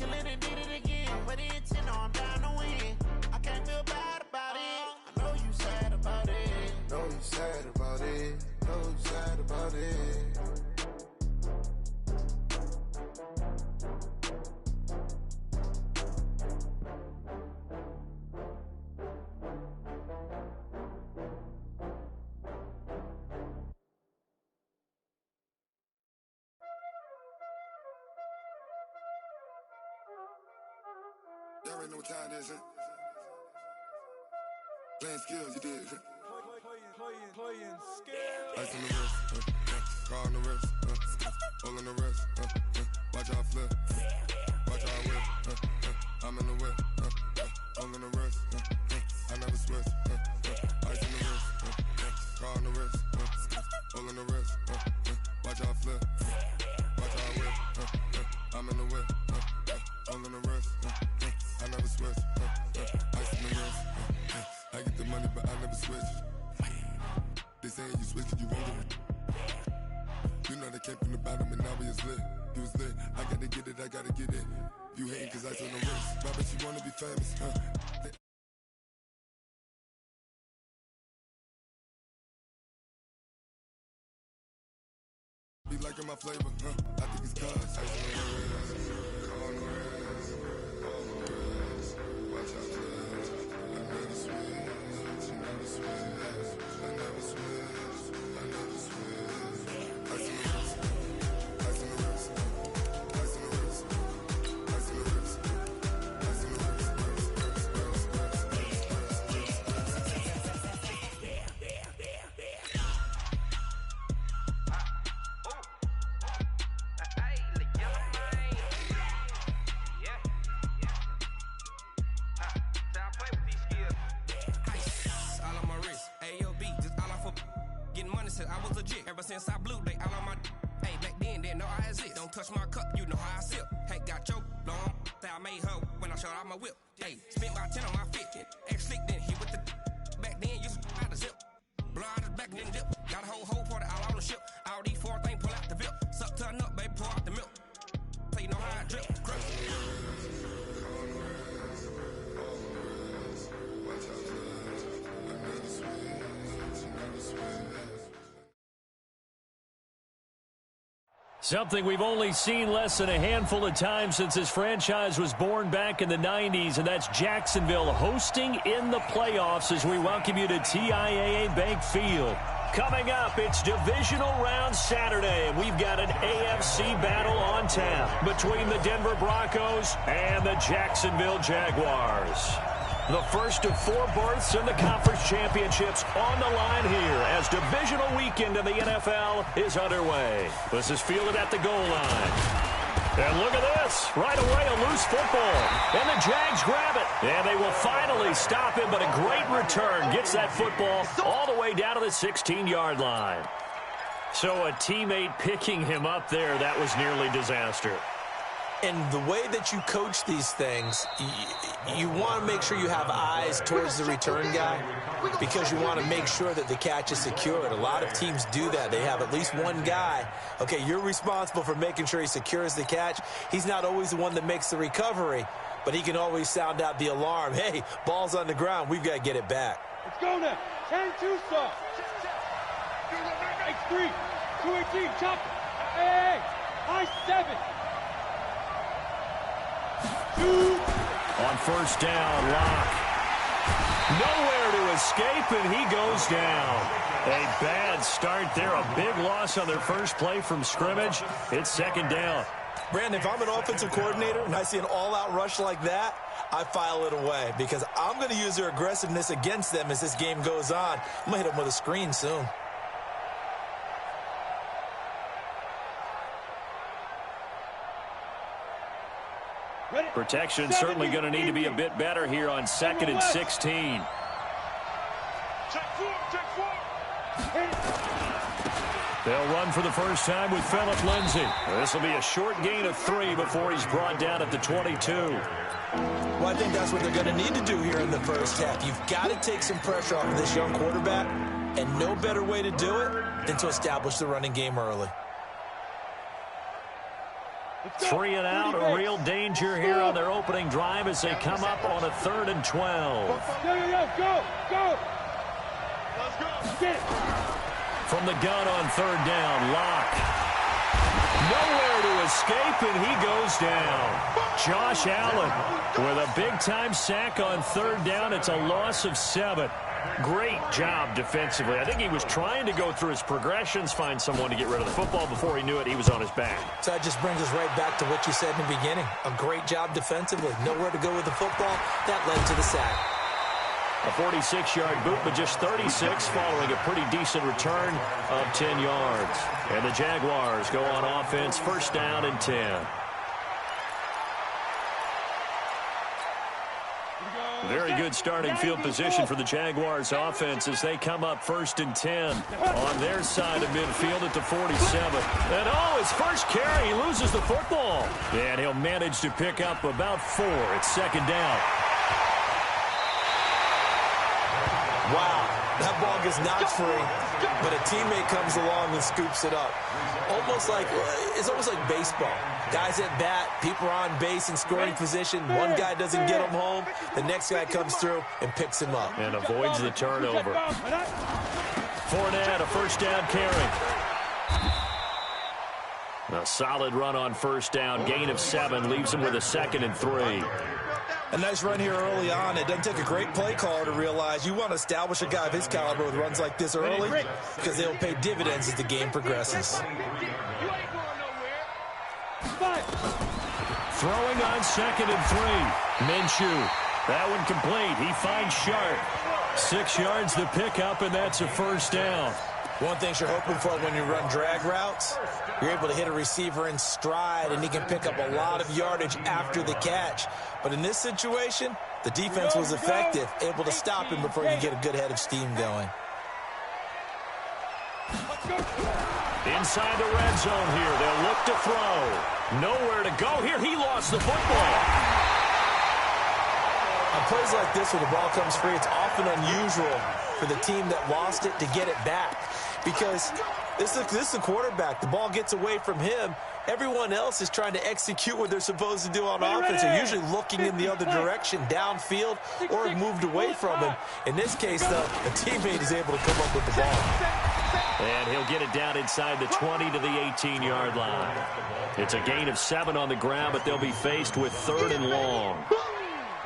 Hustle it and did it again. But the intent, no, I'm down to win. I can't feel bad about it. I know you sad about it. Know you sad about it. Know you sad about it. Y'all already know what time it is, huh? Playing skills, you did. Playing skills. Ice on the wrist, car on the wrist, hole in the wrist, watch how I flip, watch how I whip, I'm in the whip, hole in the wrist, I never switch, ice on the wrist, car on the wrist, hole in the wrist, watch how I flip, watch how I whip, I'm in the whip, hole in the wrist, I never switch, ice on the wrist, I get the money but I never switch. They saying you switch it, you won't get it. You know they came from the bottom and now we is lit. You was lit, I gotta get it, I gotta get it. You hating cause I on the wrist, but I bet you wanna be famous, Be liking my flavor, I think it's cause ice on the wrist, car on the wrist, all on the wrist, watch out flex, I never switch, I never switch, I never switch, I never switch, ice on the wrist, ice on the wrist, ice on the wrist, ice on the wrist, ice on the wrist, I was legit. Ever since I blew, they all on my hey, back then, didn't know I exist. Don't touch my cup, you know how I sip. Hey, got your long, say I made her when I showed out my whip. Hey, spent my 10 on my 50. Ex slick, then he with the back then, used to out the zip. Blow out his back, then dip. Got a whole party all on the ship. All these four things, pull out the VIP. Suck, turn up, baby, pour out the milk. So you know how I drip. Grip. Something we've only seen less than a handful of times since this franchise was born back in the 90s, and that's Jacksonville hosting in the playoffs as we welcome you to TIAA Bank Field. Coming up, it's divisional round Saturday, and we've got an AFC battle on tap between the Denver Broncos and the Jacksonville Jaguars. The first of 4 berths in the conference championships on the line here as divisional weekend in the NFL is underway. This is fielded at the goal line. And look at this. Right away, a loose football. And the Jags grab it. And they will finally stop him, but a great return gets that football all the way down to the 16-yard line. So a teammate picking him up there, that was nearly disaster. And the way that you coach these things, you want to make sure you have eyes towards the return guy because you want to make sure that the catch is secured. A lot of teams do that. They have at least one guy. Okay, you're responsible for making sure he secures the catch. He's not always the one that makes the recovery, but he can always sound out the alarm. Hey, ball's on the ground. We've got to get it back. Let's go now. 10-2 stop. X3. 218. Chop. Hey. High 7. On first down, Locke. Nowhere to escape, and he goes down. A bad start there, a big loss on their first play from scrimmage. It's second down. Brandon, if I'm an offensive coordinator and I see an all-out rush like that, I file it away because I'm going to use their aggressiveness against them as this game goes on. I'm going to hit them with a screen soon. Protection certainly going to need to be a bit better here on 2nd and 16. They'll run for the first time with Phillip Lindsay. This will be a short gain of 3 before he's brought down at the 22. Well, I think that's what they're going to need to do here in the first half. You've got to take some pressure off of this young quarterback, and no better way to do it than to establish the running game early. 3 and out, a real danger here on their opening drive as they come up on a 3rd and 12. Go! Get it. From the gun on 3rd down, Locke. Nowhere to escape, and he goes down. Josh Allen with a big-time sack on 3rd down. It's a loss of 7. Great job defensively. I think he was trying to go through his progressions, find someone to get rid of the football. Before he knew it, he was on his back. So that just brings us right back to what you said in the beginning. A great job defensively. Nowhere to go with the football. That led to the sack. A 46-yard boot, but just 36 following a pretty decent return of 10 yards. And the Jaguars go on offense, 1st down and 10. Very good starting field position for the Jaguars offense as they come up 1st and 10 on their side of midfield at the 47. And his first carry, he loses the football. And he'll manage to pick up about 4. It's 2nd down. Wow, that ball gets knocked free, but a teammate comes along and scoops it up. It's almost like baseball. Guys at bat, people are on base in scoring position. One guy doesn't get him home. The next guy comes through and picks him up. And avoids the turnover. Fournette, a 1st down carry. A solid run on 1st down. Gain of 7 leaves him with a 2nd and 3. A nice run here early on. It doesn't take a great play caller to realize you want to establish a guy of his caliber with runs like this early because they'll pay dividends as the game progresses. Throwing on 2nd and 3. Minshew. That one complete. He finds Sharp. 6 yards the pickup, and that's a 1st down. One thing you're hoping for when you run drag routes, you're able to hit a receiver in stride, and he can pick up a lot of yardage after the catch. But in this situation, the defense was effective, able to stop him before you get a good head of steam going. Inside the red zone here. They'll look to throw. Nowhere to go here. He lost the football. On plays like this where the ball comes free, it's often unusual for the team that lost it to get it back because this is the quarterback. The ball gets away from him. Everyone else is trying to execute what they're supposed to do on offense. They're usually looking in the other direction, downfield, or have moved away from him. In this case, though, a teammate is able to come up with the ball. And he'll get it down inside the 20 to the 18-yard line. It's a gain of 7 on the ground, but they'll be faced with 3rd and long.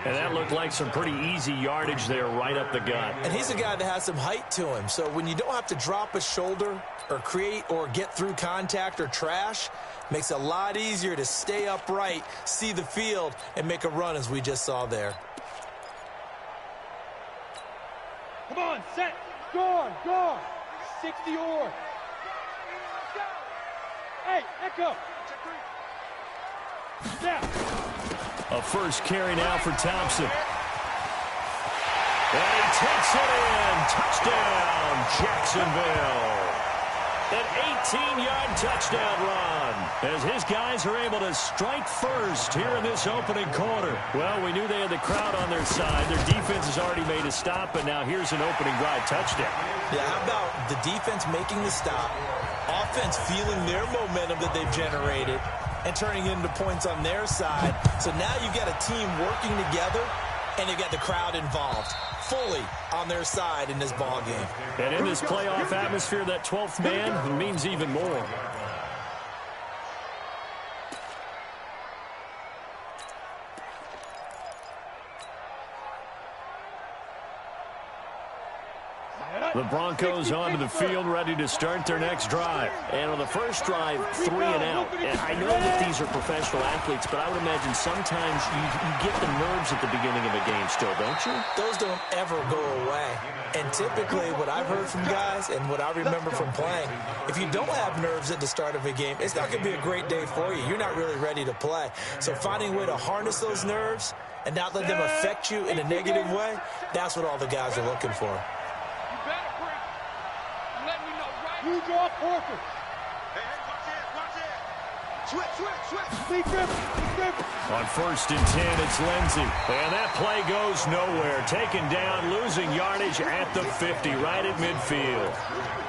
And that looked like some pretty easy yardage there right up the gut. And he's a guy that has some height to him. So when you don't have to drop a shoulder or create or get through contact or trash, makes it a lot easier to stay upright, see the field, and make a run as we just saw there. Come on, set, guard. 60 or. Hey, echo. Step. A first carry now for Thompson. And he takes it in. Touchdown, Jacksonville. An 18-yard touchdown run as his guys are able to strike first here in this opening quarter. Well, we knew they had the crowd on their side. Their defense has already made a stop, and now here's an opening drive touchdown. Yeah, how about the defense making the stop, offense feeling their momentum that they've generated, and turning into points on their side. So now you've got a team working together, and you've got the crowd involved fully on their side in this ball game. And in this playoff atmosphere, that 12th man means even more. The Broncos onto the field, ready to start their next drive. And on the first drive, 3 and out. And I know that these are professional athletes, but I would imagine sometimes you get the nerves at the beginning of a game still, don't you? Those don't ever go away. And typically, what I've heard from guys and what I remember from playing, if you don't have nerves at the start of a game, it's not going to be a great day for you. You're not really ready to play. So finding a way to harness those nerves and not let them affect you in a negative way, that's what all the guys are looking for. You draw Porter. Switch. On 1st and 10, it's Lindsey. And that play goes nowhere. Taken down, losing yardage at the 50, right at midfield.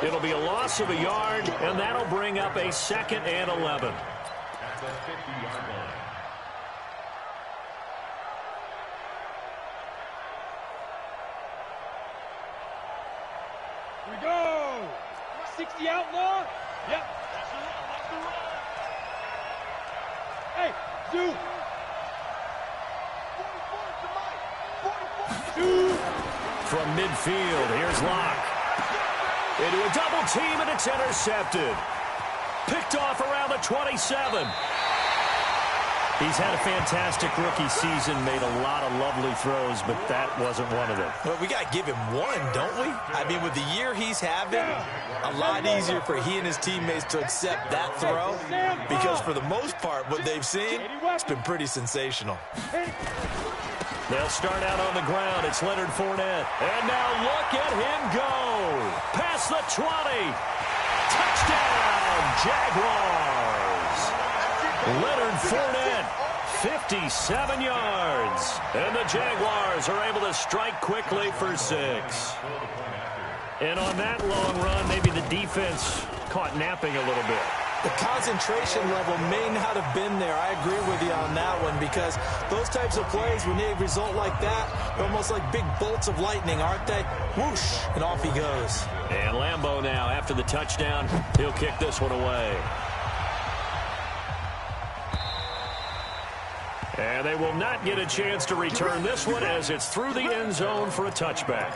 It'll be a loss of a yard, and that'll bring up a 2nd and 11. Here we go. 60 outlaw. Yep. Hey, Zoo. From midfield, here's Locke. Into a double team, and it's intercepted. Picked off around the 27. He's had a fantastic rookie season, made a lot of lovely throws, but that wasn't one of them. Well, we got to give him one, don't we? I mean, with the year he's having, a lot easier for he and his teammates to accept that throw because for the most part, what they've seen, it's been pretty sensational. They'll start out on the ground. It's Leonard Fournette. And now look at him go. Past the 20. Touchdown, Jaguars. Leonard Fournette, 57 yards. And the Jaguars are able to strike quickly for 6. And on that long run, maybe the defense caught napping a little bit. The concentration level may not have been there. I agree with you on that one because those types of plays, when they result like that, they're almost like big bolts of lightning, aren't they? Whoosh, and off he goes. And Lambeau now, after the touchdown, he'll kick this one away. And they will not get a chance to return this one as it's through the end zone for a touchback.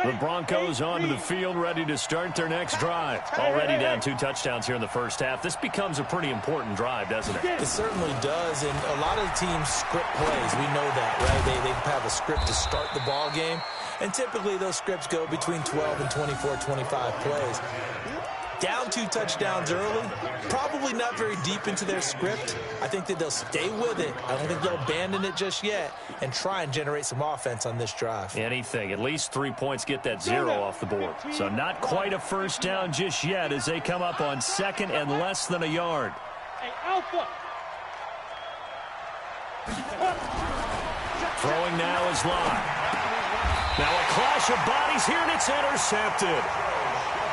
The Broncos onto the field, ready to start their next drive. Already down 2 touchdowns here in the first half. This becomes a pretty important drive, doesn't it? It certainly does, and a lot of the teams script plays. We know that, right? They have a script to start the ball game, and typically those scripts go between 12 and 24, 25 plays. Down 2 touchdowns early, probably not very deep into their script. I think that they'll stay with it. I don't think they'll abandon it just yet and try and generate some offense on this drive. Anything. At least 3 points get that 0 off the board. So not quite a first down just yet as they come up on 2nd and less than a yard. Hey, Alpha. Throwing now is Locke. Now a clash of bodies here, and it's intercepted.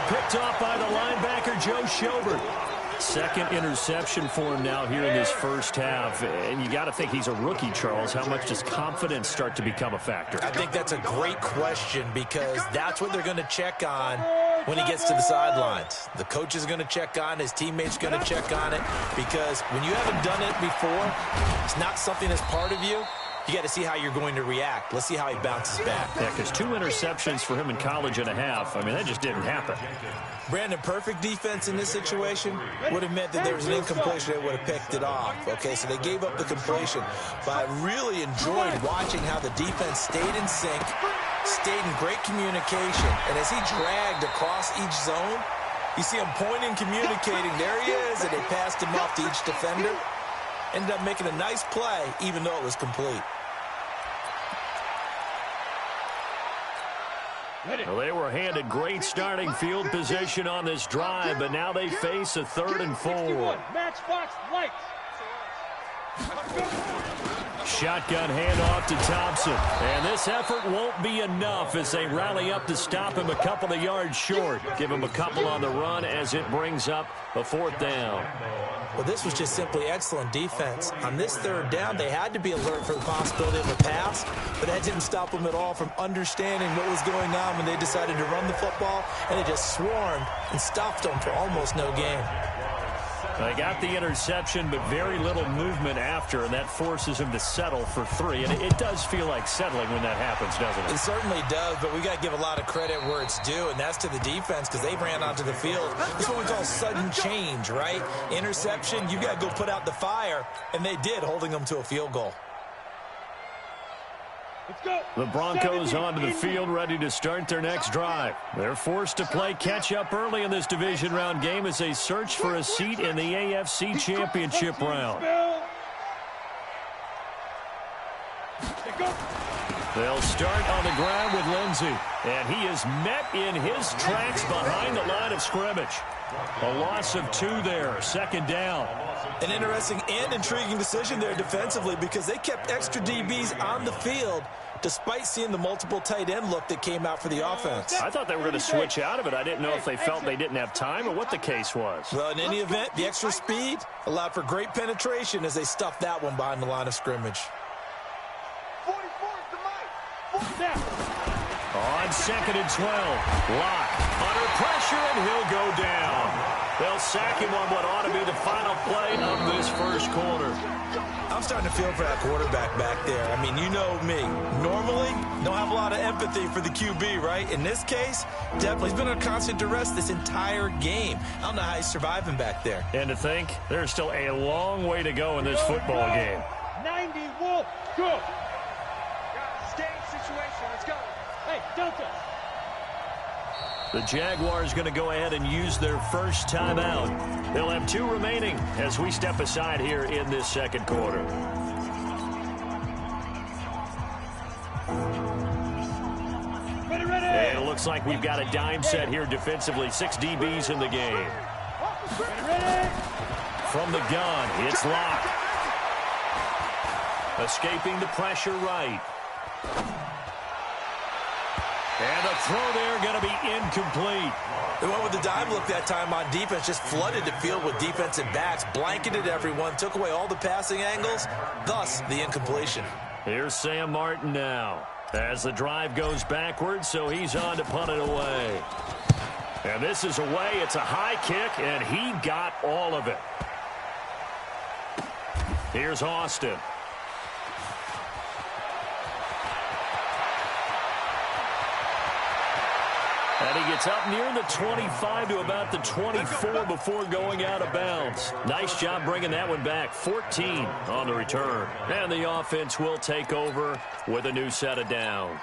Picked off by the linebacker, Joe Schobert. 2nd interception for him now here in this first half. And you got to think he's a rookie, Charles. How much does confidence start to become a factor? I think that's a great question because that's what they're going to check on when he gets to the sidelines. The coach is going to check on, his teammates going to check on it because when you haven't done it before, it's not something that's part of you. You got to see how you're going to react. Let's see how he bounces back. Yeah, because 2 interceptions for him in college and a half. I mean, that just didn't happen. Brandon, perfect defense in this situation would have meant that there was an incompletion that would have picked it off. Okay, so they gave up the completion. But I really enjoyed watching how the defense stayed in sync, stayed in great communication. And as he dragged across each zone, you see him pointing, communicating. There he is, and they passed him off to each defender. Ended up making a nice play, even though it was complete. Well, they were handed great starting field position on this drive, but now they face a 3rd and 4. Matchbox lights. Shotgun handoff to Thompson. And this effort won't be enough as they rally up to stop him a couple of yards short. Give him a couple on the run as it brings up a 4th down. Well, this was just simply excellent defense. On this 3rd down, they had to be alert for the possibility of a pass, but that didn't stop them at all from understanding what was going on when they decided to run the football, and they just swarmed and stopped them for almost no gain. They got the interception, but very little movement after, and that forces him to settle for 3. And it does feel like settling when that happens, doesn't it? It certainly does, but we got to give a lot of credit where it's due, and that's to the defense because they ran onto the field. This is what we call sudden change, right? Interception, you got to go put out the fire, and they did, holding them to a field goal. The Broncos onto the field, ready to start their next drive. They're forced to play catch-up early in this division round game as they search for a seat in the AFC Championship round. They'll start on the ground with Lindsey, and he is met in his tracks behind the line of scrimmage. A loss of 2 there, second down. An interesting and intriguing decision there defensively because they kept extra DBs on the field despite seeing the multiple tight end look that came out for the offense. I thought they were going to switch out of it. I didn't know if they felt they didn't have time or what the case was. Well, in any event, the extra speed allowed for great penetration as they stuffed that one behind the line of scrimmage. On 2nd and 12, Locke under pressure, and he'll go down. They'll sack him on what ought to be the final play of this first quarter. I'm starting to feel for that quarterback back there. I mean, you know me. Normally, don't have a lot of empathy for the QB, right? In this case, definitely. He's been under constant duress this entire game. I don't know how he's surviving back there. And to think, there's still a long way to go in this football game. 90 Wolf, go. Stay situation, let's go. Hey, Delta. The Jaguars going to go ahead and use their first timeout. They'll have 2 remaining as we step aside here in this second quarter. And it looks like we've got a dime set here defensively. 6 DBs in the game. From the gun, it's Locke. Escaping the pressure right. And the throw there going to be incomplete. They went with the dime look that time on defense, just flooded the field with defensive backs, blanketed everyone, took away all the passing angles, thus the incompletion. Here's Sam Martin now as the drive goes backwards, so he's on to punt it away. And this is away. It's a high kick, and he got all of it. Here's Austin. And he gets up near the 25 to about the 24 before going out of bounds. Nice job bringing that one back. 14 on the return. And the offense will take over with a new set of downs.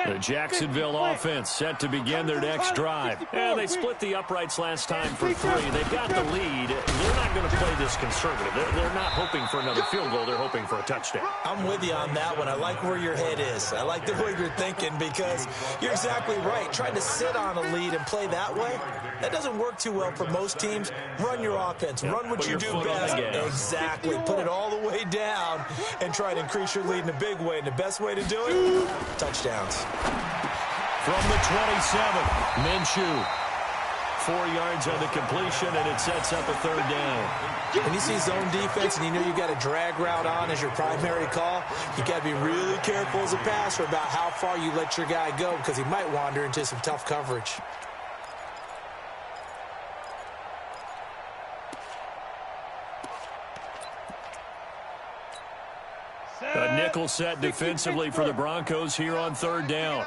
The Jacksonville offense set to begin their next drive. And they split the uprights last time for 3. They've got the lead. They're not going to play this conservative. They're not hoping for another field goal. They're hoping for a touchdown. I'm with you on that one. I like where your head is. I like the way you're thinking because you're exactly right. Trying to sit on a lead and play that way, that doesn't work too well for most teams. Run your offense. Run what you do best. Exactly. Put it all the way down and try to increase your lead in a big way. And the best way to do it, touchdowns. From the 27, Minshew. 4 yards on the completion, and it sets up a 3rd down. When you see zone defense and you know you've got a drag route on as your primary call, you got to be really careful as a passer about how far you let your guy go because he might wander into some tough coverage. A nickel set defensively for the Broncos here on 3rd down.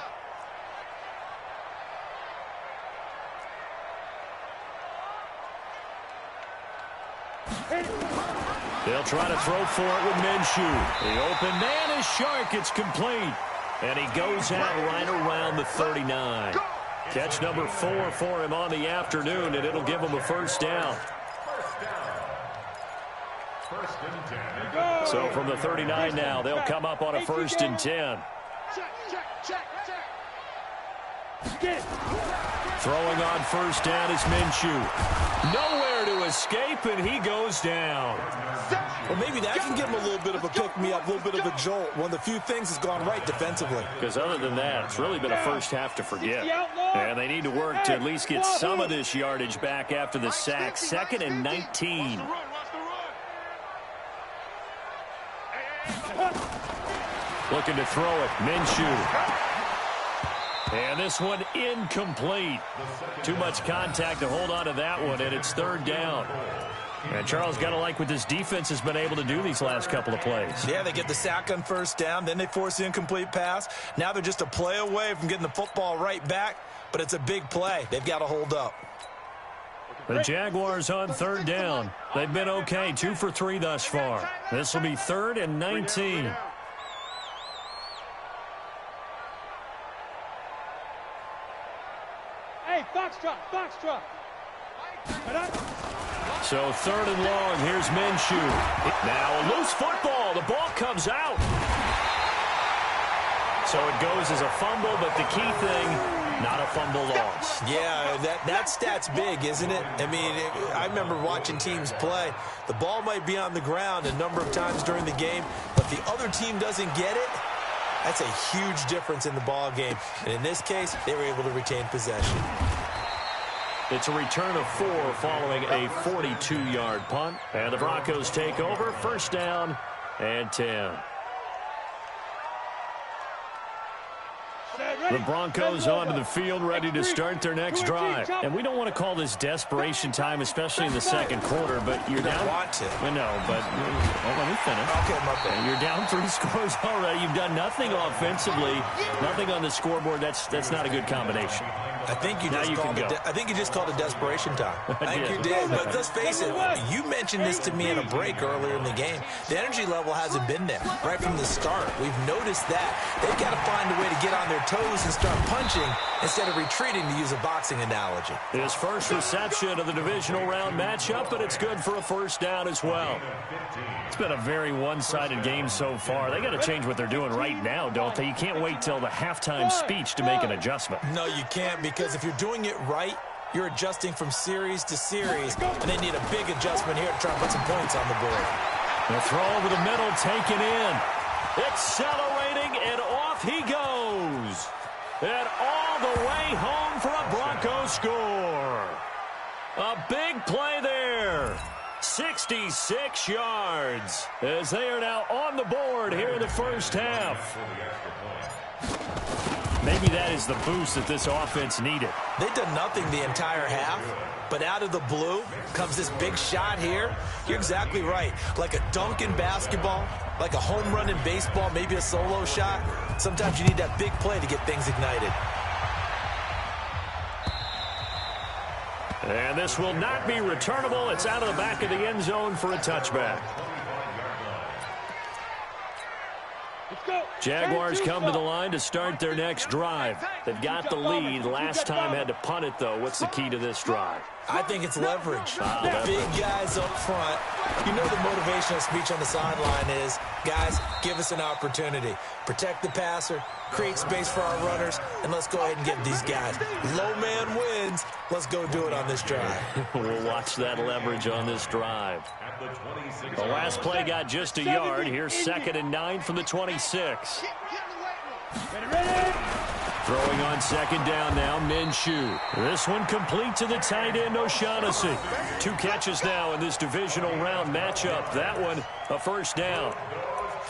They'll try to throw for it with Minshew. The open man is Shark. It's complete. And he goes out right around the 39. Catch number 4 for him on the afternoon, and it'll give him a 1st down. So from the 39 now, they'll come up on a 1st and 10. Throwing on 1st down is Minshew. Nowhere to escape, and he goes down. Well, maybe that can give him a little bit of a pick-me-up, a little bit of a jolt. One of the few things that's gone right defensively. Because other than that, it's really been a first half to forget. And they need to work to at least get some of this yardage back after the sack. 2nd and 19. Looking to throw it. Minshew. And this one incomplete. Too much contact to hold on to that one, and it's 3rd down. And Charles, got to like what this defense has been able to do these last couple of plays. Yeah, they get the sack on 1st down, then they force the incomplete pass. Now they're just a play away from getting the football right back, but it's a big play. They've got to hold up. The Jaguars on 3rd down. They've been okay, 2 for 3 thus far. This will be 3rd and 19. Hey, Foxtrot, Foxtrot. So 3rd and long, here's Minshew. Now a loose football, the ball comes out. So it goes as a fumble, but the key thing, not a fumble loss. Yeah, that stat's big, isn't it? I mean, I remember watching teams play. The ball might be on the ground a number of times during the game, but the other team doesn't get it. That's a huge difference in the ball game. And in this case, they were able to retain possession. It's a return of 4 following a 42-yard punt. And the Broncos take over, first down and 10. The Broncos onto the field, ready to start their next drive. And we don't want to call this desperation time, especially in the second quarter, but you're down. You don't want to. I know, but let me finish. Okay, my bad. You're down 3 scores already. You've done nothing offensively, nothing on the scoreboard. That's not a good combination. I think you just called it desperation time. I think you did. But let's face it, you mentioned this to me in a break earlier in the game. The energy level hasn't been there right from the start. We've noticed that. They've got to find a way to get on their toes and start punching instead of retreating, to use a boxing analogy. His first reception of the divisional round matchup, but it's good for a first down as well. It's been a very one-sided game so far. They got to change what they're doing right now, don't they? You can't wait till the halftime speech to make an adjustment. No, you can't, because if you're doing it right, you're adjusting from series to series, and they need a big adjustment here to try and put some points on the board. The throw over the middle taken in. Accelerating, and off he goes. And all the way home for a Broncos score. A big play there. 66 yards as they are now on the board here in the first half. Maybe that is the boost that this offense needed. They've done nothing the entire half, but out of the blue comes this big shot here. You're exactly right. Like a dunk in basketball, like a home run in baseball, maybe a solo shot. Sometimes you need that big play to get things ignited. And this will not be returnable. It's out of the back of the end zone for a touchback. Jaguars come to the line to start their next drive. They've got the lead. Last time had to punt it, though. What's the key to this drive? I think it's leverage. The big guys up front. You know the motivational speech on the sideline is, guys, give us an opportunity. Protect the passer, create space for our runners, and let's go ahead and get these guys. Low man wins. Let's go do it on this drive. We'll watch that leverage on this drive. The last play got just a yard. Here's 2nd and 9 from the 26. Throwing on 2nd down now, Minshew. This one complete to the tight end, O'Shaughnessy. 2 catches now in this divisional round matchup. That one, a first down.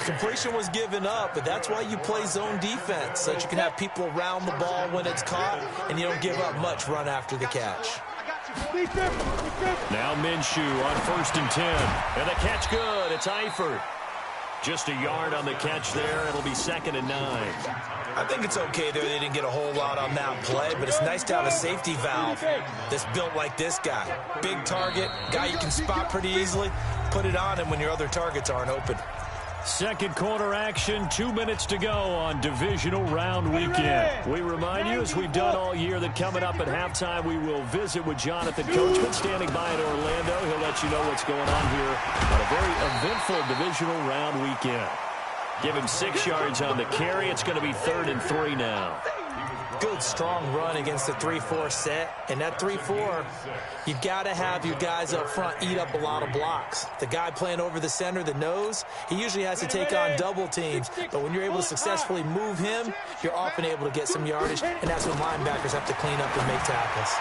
Completion was given up, but that's why you play zone defense, so that you can have people around the ball when it's caught, and you don't give up much run after the catch. Now Minshew on 1st and 10. And the catch good. It's Eifert. Just a yard on the catch there. It'll be 2nd and 9. I think it's okay there. They didn't get a whole lot on that play, but it's nice to have a safety valve that's built like this guy. Big target, guy you can spot pretty easily. Put it on him when your other targets aren't open. Second quarter action, 2 minutes to go on divisional round weekend. We remind you, as we've done all year, that coming up at halftime, we will visit with Jonathan Coachman standing by in Orlando. He'll let you know what's going on here on a very eventful divisional round weekend. Give him 6 yards on the carry. It's going to be 3rd and 3 now. Good, strong run against the 3-4 set. And that 3-4, you've got to have your guys up front eat up a lot of blocks. The guy playing over the center, the nose, he usually has to take on double teams. But when you're able to successfully move him, you're often able to get some yardage. And that's when linebackers have to clean up and make tackles.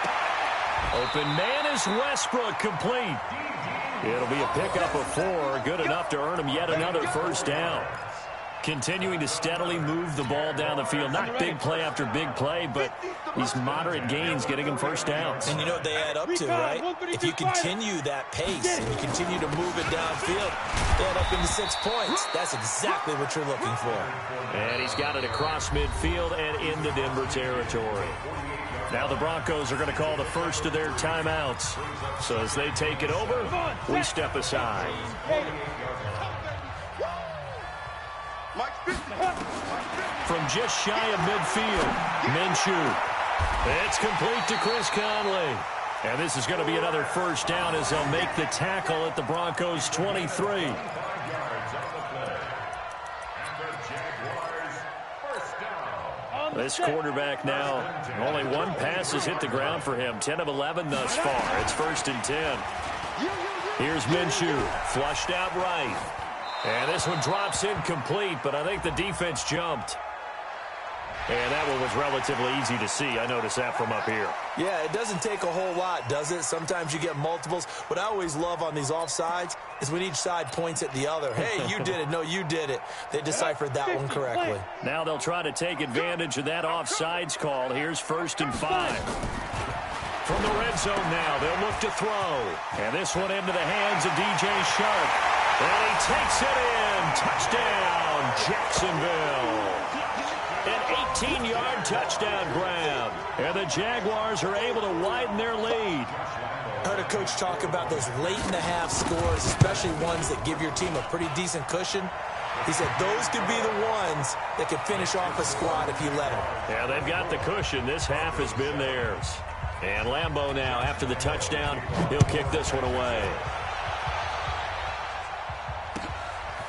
Open man is Westbrook, complete. It'll be a pickup of 4, good enough to earn him yet another first down. Continuing to steadily move the ball down the field. Not big play after big play, but these moderate gains getting him first downs. And you know what they add up to, right? If you continue that pace and you continue to move it downfield, they add up into 6 points. That's exactly what you're looking for. And he's got it across midfield and into Denver territory. Now the Broncos are going to call the first of their timeouts. So as they take it over, we step aside. From just shy of midfield, Minshew. It's complete to Chris Conley. And this is going to be another first down as they'll make the tackle at the Broncos' 23. This quarterback now, only one pass has hit the ground for him. 10 of 11 thus far. It's 1st and 10. Here's Minshew, flushed out right. And this one drops incomplete, but I think the defense jumped. And that one was relatively easy to see. I noticed that from up here. Yeah, it doesn't take a whole lot, does it? Sometimes you get multiples. What I always love on these offsides is when each side points at the other. Hey, you did it. No, you did it. They deciphered that one correctly. Now they'll try to take advantage of that offsides call. Here's 1st and 5. From the red zone now, they'll look to throw. And this one into the hands of DJ Shark. And he takes it in. Touchdown, Jacksonville. An 18-yard touchdown grab. And the Jaguars are able to widen their lead. I heard a coach talk about those late-in-the-half scores, especially ones that give your team a pretty decent cushion. He said those could be the ones that could finish off a squad if you let them. Yeah, they've got the cushion. This half has been theirs. And Lambeau now, after the touchdown, he'll kick this one away.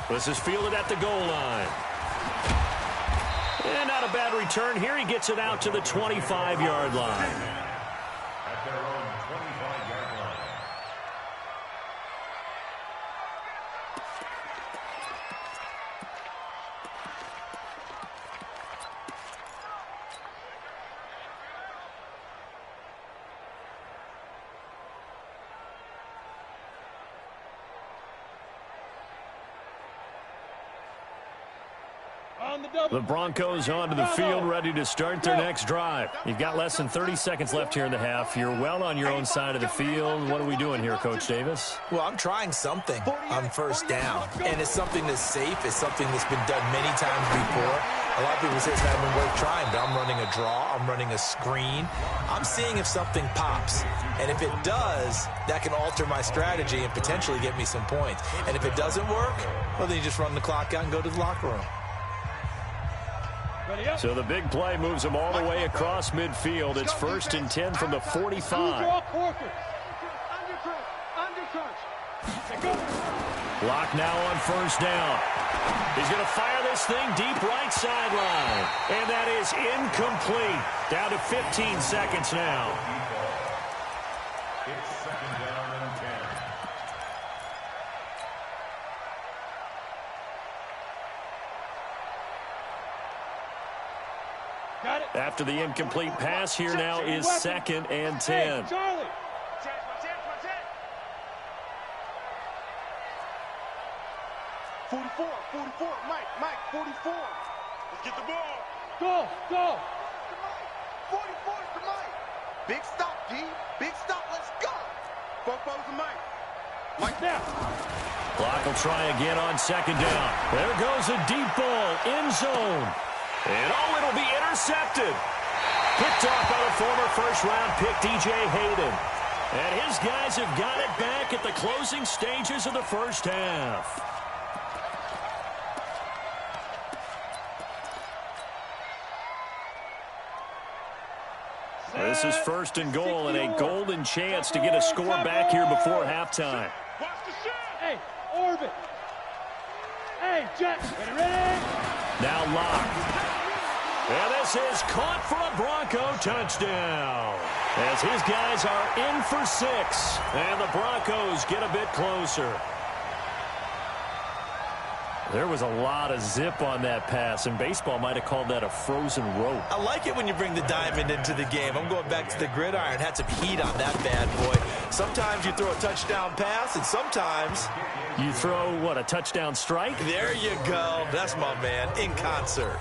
This is fielded at the goal line. And not a bad return here. He gets it out to the 25-yard line. At their own 25-yard line. The Broncos onto the field, ready to start their next drive. You've got less than 30 seconds left here in the half. You're well on your own side of the field. What are we doing here, Coach Davis? Well, I'm trying something on 1st down, and it's something that's safe. It's something that's been done many times before. A lot of people say it's not even worth trying, but I'm running a draw. I'm running a screen. I'm seeing if something pops, and if it does, that can alter my strategy and potentially get me some points. And if it doesn't work, well, then you just run the clock out and go to the locker room. So the big play moves them all the way across midfield. It's 1st and 10 from the 45. Block now on 1st down. He's going to fire this thing deep right sideline. And that is incomplete. Down to 15 seconds now. It's 2nd down and 10. After the incomplete pass, here now is 2nd and 10. Hey, Charlie. 44, Mike, 44. Let's get the ball. Go. 44 to Mike. Big stop, G. Big stop, let's go. 4-4 to Mike. Mike now. Clock will try again on 2nd down. There goes a deep ball, end zone. And it'll be intercepted. Picked off by the former first-round pick, DJ Hayden. And his guys have got it back at the closing stages of the first half. This is 1st and goal and a golden chance to get a score back here before halftime. Hey, Orbit. Hey, Jet. Ready? Now Locke. And this is caught for a Bronco touchdown. As his guys are in for 6. And the Broncos get a bit closer. There was a lot of zip on that pass, and baseball might have called that a frozen rope. I like it when you bring the diamond into the game. I'm going back to the gridiron. Had some heat on that bad boy. Sometimes you throw a touchdown pass, and sometimes you throw, what, a touchdown strike? There you go. That's my man, in concert.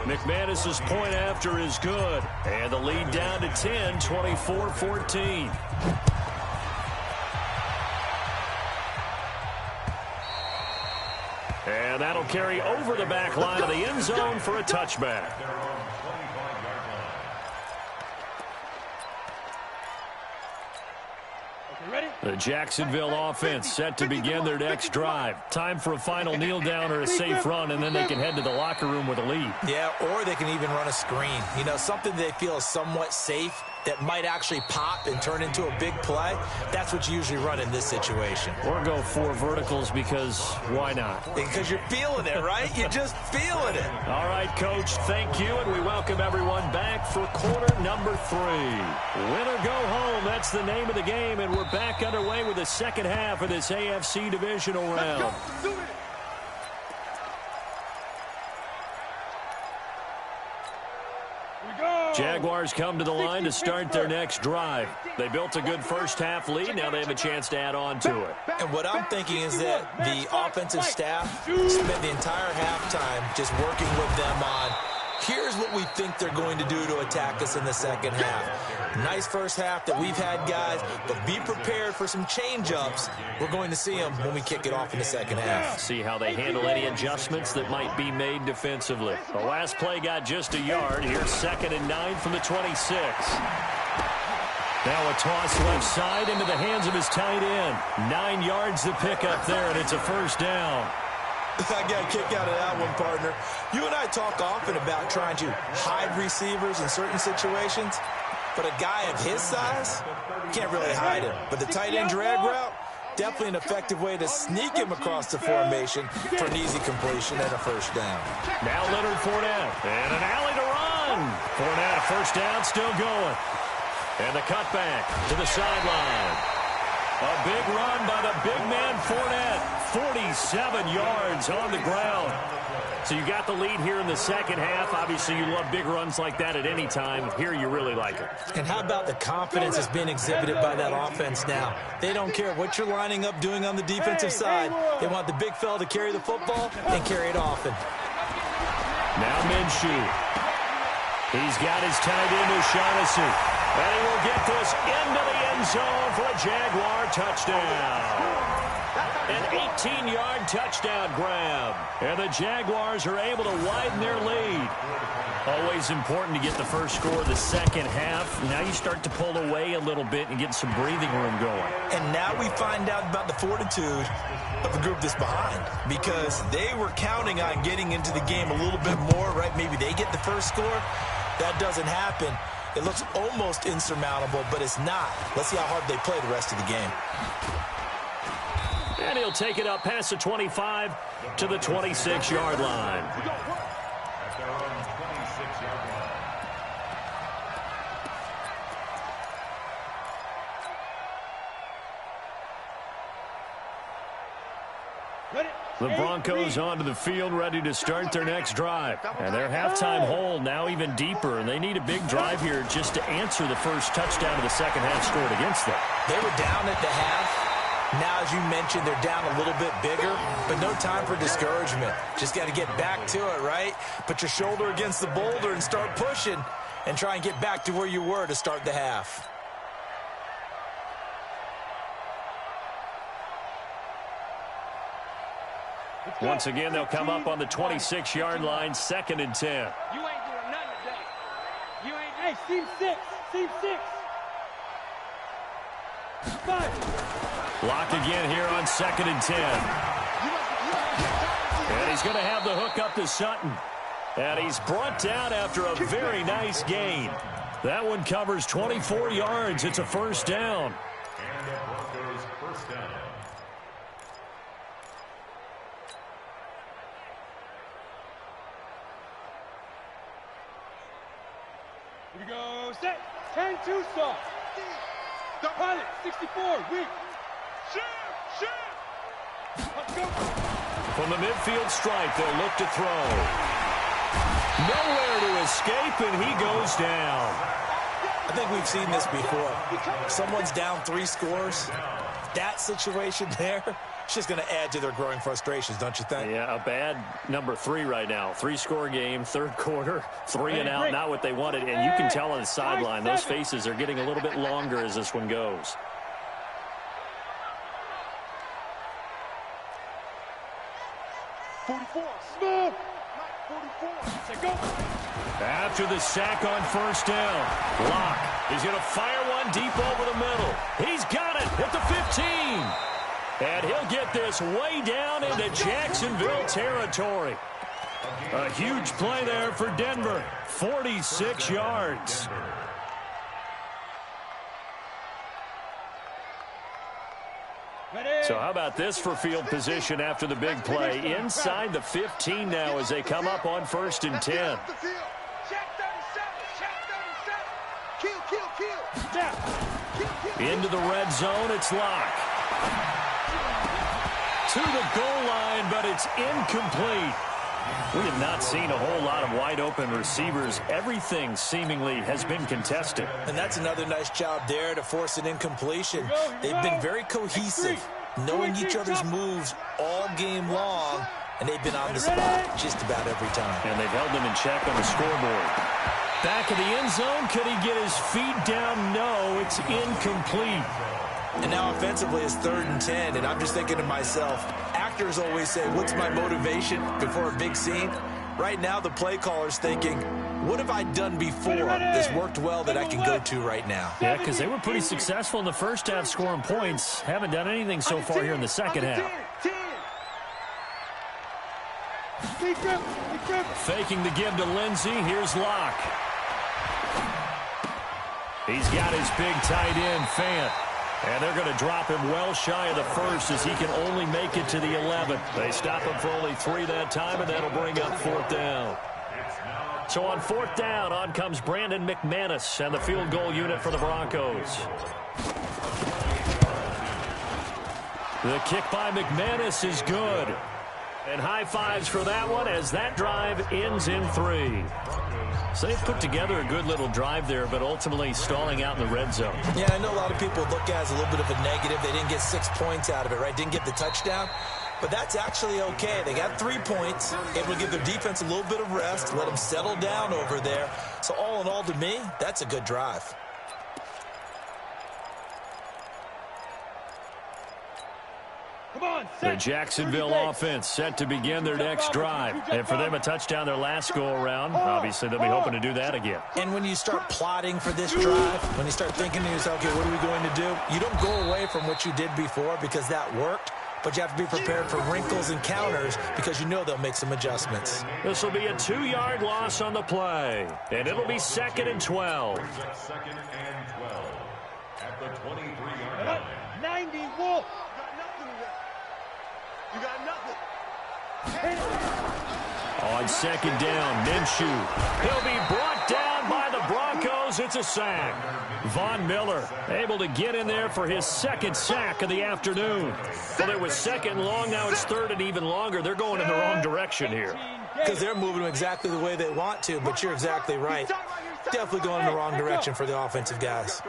McManus's point after is good. And the lead down to 10, 24-14. And that'll carry over the back line of the end zone for a touchback. The Jacksonville offense set to begin their next drive. Time for a final kneel down or a safe run, and then they can head to the locker room with a lead. Yeah, or they can even run a screen. You know, something they feel is somewhat safe that might actually pop and turn into a big play, that's what you usually run in this situation. Or go 4 verticals because why not? Because you're feeling it, right? You're just feeling it. All right, Coach, thank you, and we welcome everyone back for quarter number 3. Win or go home, that's the name of the game, and we're back underway with the second half of this AFC divisional round. Jaguars come to the line to start their next drive. They built a good first-half lead. Now they have a chance to add on to it. And what I'm thinking is that the offensive staff spent the entire halftime just working with them on, here's what we think they're going to do to attack us in the second half. Nice first half that we've had, guys, but be prepared for some change-ups. We're going to see them when we kick it off in the second half. See how they handle any adjustments that might be made defensively. The last play got just a yard. Here's 2nd and 9 from the 26. Now a toss left side into the hands of his tight end. 9 yards to pick up there, and it's a first down. I got a kick out of that one, partner. You and I talk often about trying to hide receivers in certain situations, but a guy of his size, can't really hide him. But the tight end drag route, definitely an effective way to sneak him across the formation for an easy completion and a first down. Now Leonard Fournette, and an alley to run. Fournette, a first down, still going. And the cutback to the sideline. A big run by the big man Fournette. 47 yards on the ground. So you got the lead here in the second half. Obviously, you love big runs like that at any time. Here, you really like it. And how about the confidence that's being exhibited by that offense now? They don't care what you're lining up doing on the defensive side. They want the big fella to carry the football and carry it often. Now Minshew. He's got his tight end O'Shaughnessy. And he will get this into the end zone for a Jaguar touchdown. An 18-yard touchdown grab. And the Jaguars are able to widen their lead. Always important to get the first score of the second half. Now you start to pull away a little bit and get some breathing room going. And now we find out about the fortitude of the group that's behind, because they were counting on getting into the game a little bit more, right? Maybe they get the first score. That doesn't happen. It looks almost insurmountable, but it's not. Let's see how hard they play the rest of the game. And he'll take it up past the 25 to the 26-yard line. At their own 26-yard line. The Broncos onto the field, ready to start their next drive. And their halftime hole now even deeper, and they need a big drive here just to answer the first touchdown of the second half scored against them. They were down at the half. Now, as you mentioned, they're down a little bit bigger, but no time for discouragement. Just got to get back to it, right? Put your shoulder against the boulder and start pushing and try and get back to where you were to start the half. Once again, they'll come up on the 26-yard line, 2nd and 10. You ain't doing nothing today. You ain't. Hey, seam 6. Seam 6. 5. Block again here on 2nd and 10. And he's going to have the hook up to Sutton. And he's brought down after a very nice gain. That one covers 24 yards. It's a first down. And the Broncos first down. Here we go. Set. 10-2 soft. Pilot. 64. Weak. Shoot. Let's go. From the midfield stripe, they'll look to throw. Nowhere to escape, and he goes down. I think we've seen this before. Someone's down 3 scores. That situation there, it's just going to add to their growing frustrations, don't you think? Yeah, a bad number 3 right now. 3-score game, third quarter, 3 and out, not what they wanted. And you can tell on the sideline, those faces are getting a little bit longer as this one goes. Smooth. 44. Go. After the sack on first down, Locke is going to fire one deep over the middle. He's got it at the 15. And he'll get this way down into Jacksonville territory. A huge play there for Denver. 46 yards. So how about this for field position after the big play? Inside the 15 now as they come up on 1st and 10. Check 37. Check 37. Kill. Into the red zone, it's Locke. To the goal line, but it's incomplete. We have not seen a whole lot of wide-open receivers. Everything seemingly has been contested. And that's another nice job there to force an incompletion. They've been very cohesive, knowing each other's moves all game long, and they've been on the spot just about every time. And they've held them in check on the scoreboard. Back of the end zone, could he get his feet down? No, it's incomplete. And now offensively it's 3rd and 10, and I'm just thinking to myself, actors always say, what's my motivation before a big scene? Right now the play caller's thinking, what have I done before that's worked well that I can go to right now? Yeah, because they were pretty successful in the first half scoring points. Haven't done anything so far here in the second half. Faking the give to Lindsey. Here's Locke. He's got his big tight end, Fant. And they're going to drop him well shy of the 1st as he can only make it to the 11th. They stop him for only 3 that time, and that'll bring up 4th down. So on 4th down, on comes Brandon McManus and the field goal unit for the Broncos. The kick by McManus is good. And high fives for that one as that drive ends in 3. So they've put together a good little drive there, but ultimately stalling out in the red zone. Yeah, I know a lot of people look at it as a little bit of a negative. They didn't get 6 points out of it, right? Didn't get the touchdown. But that's actually okay. They got 3 points. Able to give their defense a little bit of rest, let them settle down over there. So all in all, to me, that's a good drive. The Jacksonville offense set to begin their next drive. And for them, a touchdown their last go-around. Obviously, they'll be hoping to do that again. And when you start plotting for this drive, when you start thinking to yourself, okay, what are we going to do? You don't go away from what you did before because that worked. But you have to be prepared for wrinkles and counters because you know they'll make some adjustments. This will be a 2-yard loss on the play. And it'll be 2nd and 12. 2nd and 12 at the 23-yard line. 90 Wolf. You got nothing. On 2nd down, Minshew. He'll be brought down by the Broncos. It's a sack. Von Miller able to get in there for his 2nd sack of the afternoon. Well, it was 2nd long. Now it's 3rd and even longer. They're going in the wrong direction here. Because they're moving them exactly the way they want to, but you're exactly right. Definitely going in the wrong direction for the offensive guys.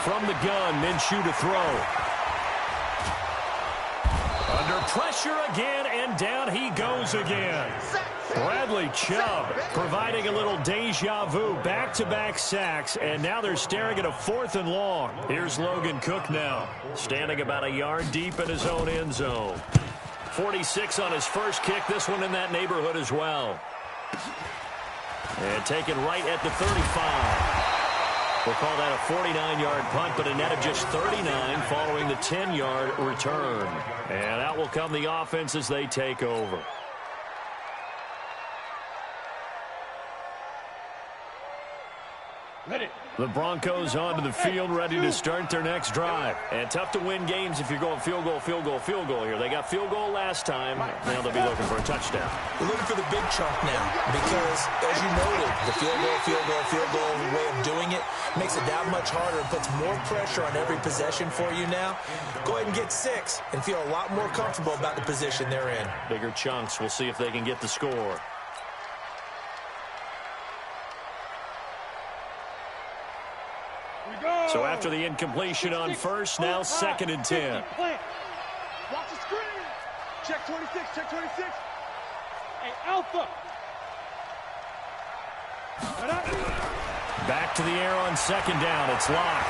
From the gun, Minshew to throw. Under pressure again, and down he goes again. Bradley Chubb providing a little deja vu, back-to-back sacks, and now they're staring at a 4th and long. Here's Logan Cook now, standing about a yard deep in his own end zone. 46 on his first kick, this one in that neighborhood as well. And taken right at the 35. We'll call that a 49-yard punt, but a net of just 39 following the 10-yard return. And out will come the offense as they take over. The Broncos onto the field, ready to start their next drive. And tough to win games if you're going field goal, field goal, field goal here. They got field goal last time. Now they'll be looking for a touchdown. We're looking for the big chunk now because, as you noted, the field goal way of doing it makes it that much harder and puts more pressure on every possession for you now. Go ahead and get 6 and feel a lot more comfortable about the position they're in. Bigger chunks. We'll see if they can get the score. So after the incompletion on first, now 2nd and 10. Watch the screen. Check 26, check 26. Hey, Alpha. Back to the air on 2nd down. It's Locke.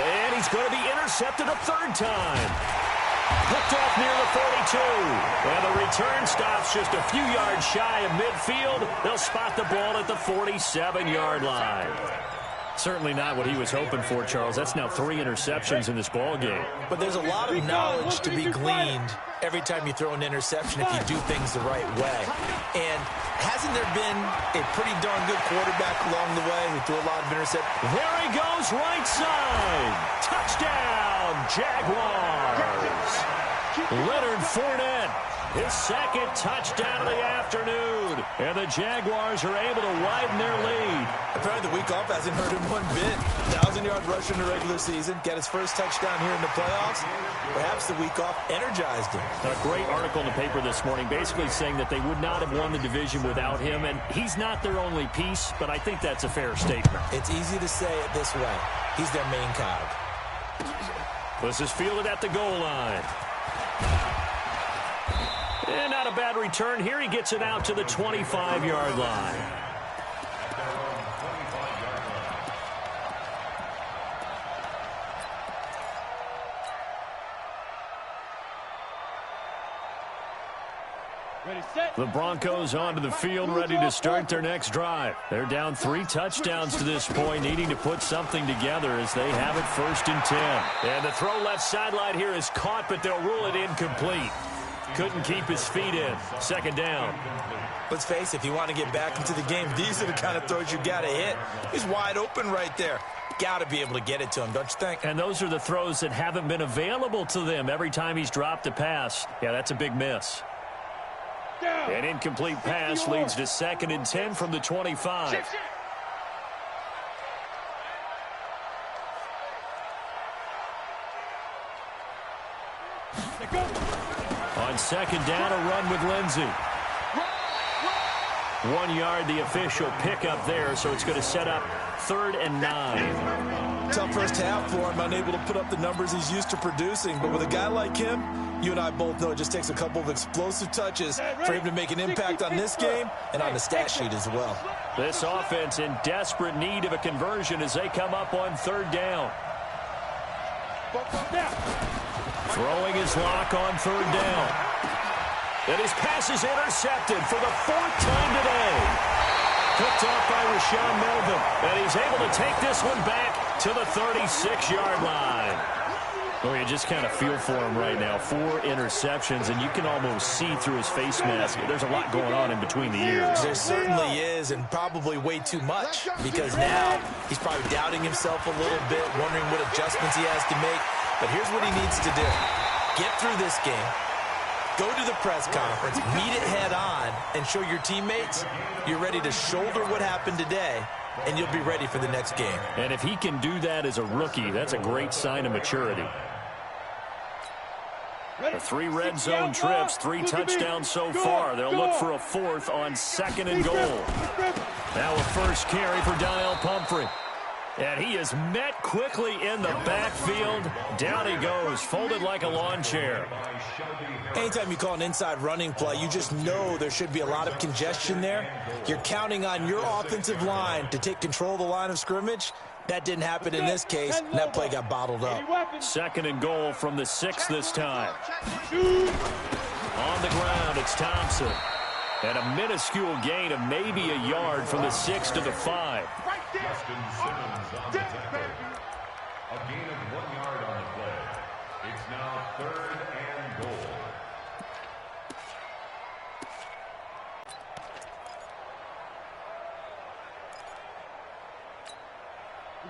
And he's going to be intercepted a 3rd time. Picked off near the 42. And the return stops just a few yards shy of midfield. They'll spot the ball at the 47-yard line. Certainly not what he was hoping for, Charles. That's now 3 interceptions in this ball game. But there's a lot of knowledge to be gleaned every time you throw an interception if you do things the right way. And has hasn't there been a pretty darn good quarterback along the way who threw a lot of interceptions? There he goes, right side. Touchdown, Jaguars. Leonard Fournette, his second touchdown of the afternoon. And the Jaguars are able to widen their lead. Apparently the week off hasn't hurt him one bit. 1,000-yard rush in the regular season. Got his first touchdown here in the playoffs. Perhaps the week off energized him. A great article in the paper this morning basically saying that they would not have won the division without him. And he's not their only piece, but I think that's a fair statement. It's easy to say it this way. He's their main cog. This is fielded at the goal line. And not a bad return here. He gets it out to the 25-yard line. The Broncos onto the field, ready to start their next drive. They're down 3 touchdowns to this point, needing to put something together as they have it 1st and 10. And the throw left sideline here is caught, but they'll rule it incomplete. Couldn't keep his feet in. 2nd down. Let's face it, if you want to get back into the game, these are the kind of throws you got to hit. He's wide open right there. Got to be able to get it to him, don't you think? And those are the throws that haven't been available to them every time he's dropped a pass. Yeah, that's a big miss. An incomplete pass leads to 2nd and 10 from the 25. On 2nd down, a run with Lindsey. 1 yard, the official pickup there, so it's going to set up 3rd and 9. Tough first half for him, unable to put up the numbers he's used to producing. But with a guy like him, you and I both know it just takes a couple of explosive touches for him to make an impact on this game and on the stat sheet as well. This offense in desperate need of a conversion as they come up on 3rd down. Throwing his lock on 3rd down. And his pass is intercepted for the 4th time today. Picked off by Rashawn Melvin. And he's able to take this one back to the 36-yard line. Well, you just kind of feel for him right now. 4 interceptions, and you can almost see through his face mask. There's a lot going on in between the ears. There certainly is, and probably way too much, because now he's probably doubting himself a little bit, wondering what adjustments he has to make. But here's what he needs to do. Get through this game. Go to the press conference, meet it head on, and show your teammates you're ready to shoulder what happened today, and you'll be ready for the next game. And if he can do that as a rookie, that's a great sign of maturity. The 3 red zone trips, 3 touchdowns so far. They'll look for a 4th on 2nd and goal. Now a first carry for Donnell Pumphrey. And he is met quickly in the backfield. Down he goes, folded like a lawn chair. Anytime you call an inside running play, you just know there should be a lot of congestion there. You're counting on your offensive line to take control of the line of scrimmage. That didn't happen in this case, and that play got bottled up. 2nd and goal from the 6 this time. On the ground, it's Thompson. And a minuscule gain of maybe a yard from the 6 to the 5. Justin Simmons on the tackle. A gain of 1 yard on the play. It's now 3rd and goal.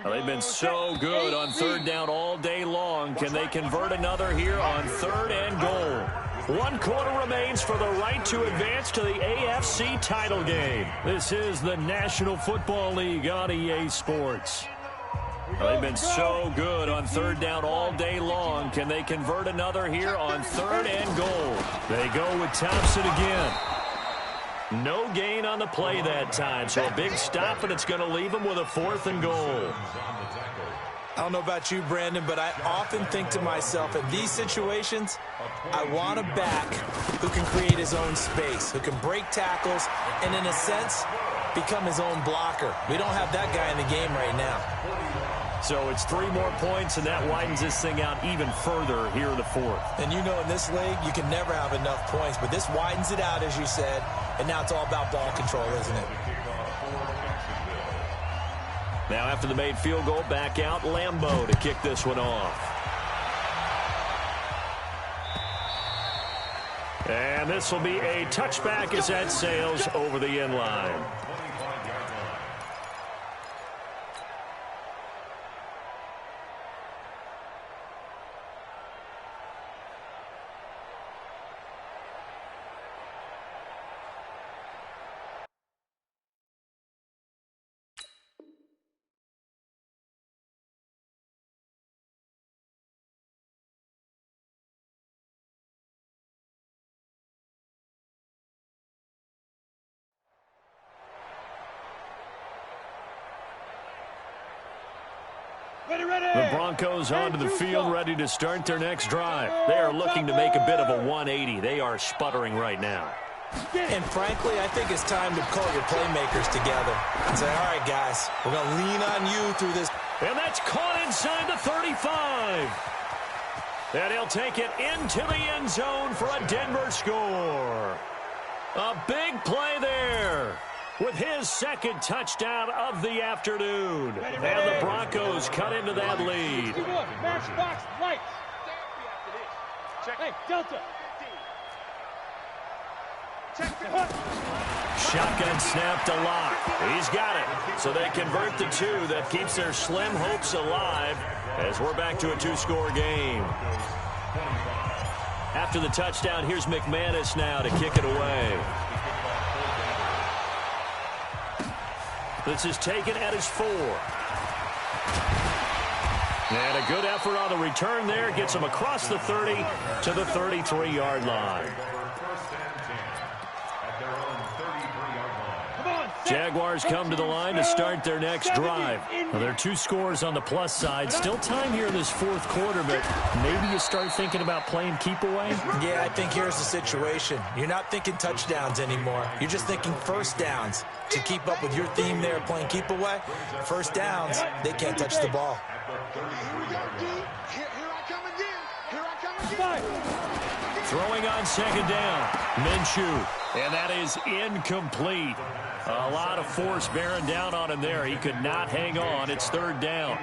Well, they've been so good on 3rd down all day long. Can they convert another here on 3rd and goal? 1 quarter remains for the right to advance to the AFC title game. This is the National Football League on EA Sports. Well, they've been so good on 3rd down all day long. Can they convert another here on 3rd and goal? They go with Thompson again. No gain on the play that time, so a big stop, and it's going to leave them with a 4th and goal. I don't know about you, Brandon, but I often think to myself, in these situations, I want a back who can create his own space, who can break tackles, and in a sense, become his own blocker. We don't have that guy in the game right now. So it's 3 more points, and that widens this thing out even further here in the 4th. And you know, in this league, you can never have enough points, but this widens it out, as you said, and now it's all about ball control, isn't it? Now after the made field goal, back out Lambeau to kick this one off. And this will be a touchback as that sails over the end line. The Broncos onto the field, ready to start their next drive. They are looking to make a bit of a 180. They are sputtering right now. And frankly, I think it's time to call your playmakers together and say, all right, guys, we're going to lean on you through this. And that's caught inside the 35. And he'll take it into the end zone for a Denver score. A big play there with his second touchdown of the afternoon. And the Broncos cut into that lead. Match box right. Hey, Delta. Shotgun snap to Locke. He's got it. So they convert the two. That keeps their slim hopes alive as we're back to a two-score game. After the touchdown, here's McManus now to kick it away. This is taken at his 4. And a good effort on the return there. Gets him across the 30 to the 33-yard line. Jaguars come to the line to start their next drive. Well, there are 2 scores on the plus side. Still time here in this fourth quarter, but maybe you start thinking about playing keep away? Yeah, I think here's the situation. You're not thinking touchdowns anymore. You're just thinking first downs. To keep up with your theme there, playing keep away, first downs, they can't touch the ball. Throwing on second down, Minshew. And that is incomplete. A lot of force bearing down on him there. He could not hang on. It's third down.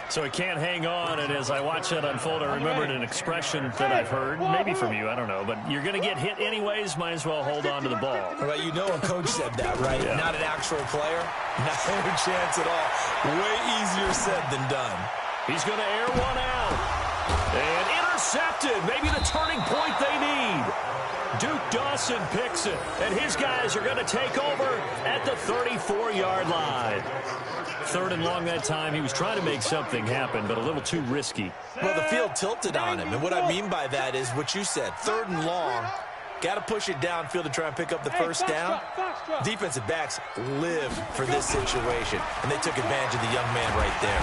So he can't hang on, and as I watch that unfold, I remembered an expression that I've heard, maybe from you, I don't know, but you're going to get hit anyways, might as well hold on to the ball. Well, you know a coach said that, right? Yeah. Not an actual player. Not a chance at all. Way easier said than done. He's going to air one out. And intercepted. Maybe the turning point they need. Duke Dawson picks it, and his guys are going to take over at the 34-yard line. Third and long that time. He was trying to make something happen, but a little too risky. Well, the field tilted on him, and what I mean by that is what you said. Third and long, got to push it downfield to try and pick up the first down. Defensive backs live for this situation, and they took advantage of the young man right there.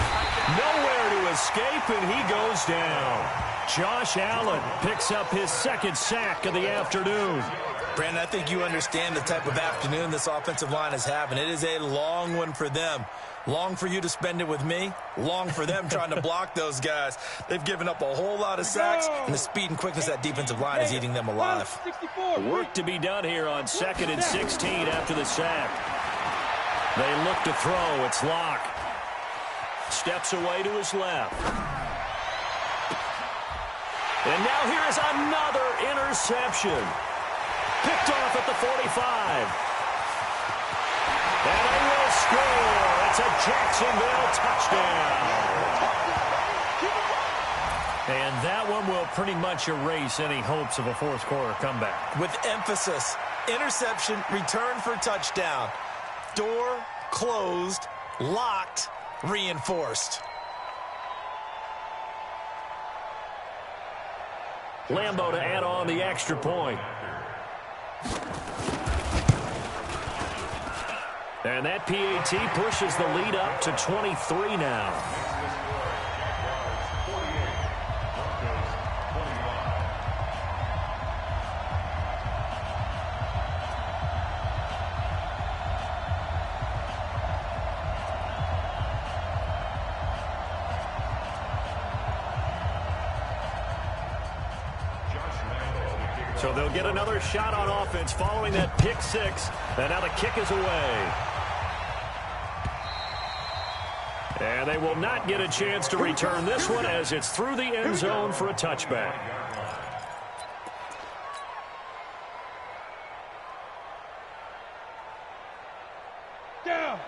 Nowhere to escape, and he goes down. Josh Allen picks up his second sack of the afternoon. Brandon, I think you understand the type of afternoon this offensive line is having. It is a long one for them. Long for you to spend it with me. Long for them trying to block those guys. They've given up a whole lot of sacks, and the speed and quickness of that defensive line is eating them alive. Work to be done here on 2nd and 16 after the sack. They look to throw. It's Locke. Steps away to his left. And now here's another interception. Picked off at the 45. And they will score. It's a Jacksonville touchdown. And that one will pretty much erase any hopes of a fourth quarter comeback. With emphasis, interception, return for touchdown. Door closed, locked, reinforced. Lambeau to add on the extra point. And that PAT pushes the lead up to 23 now. So they'll get another shot on offense following that pick six. And now the kick is away. And they will not get a chance to return this one as it's through the end zone for a touchback.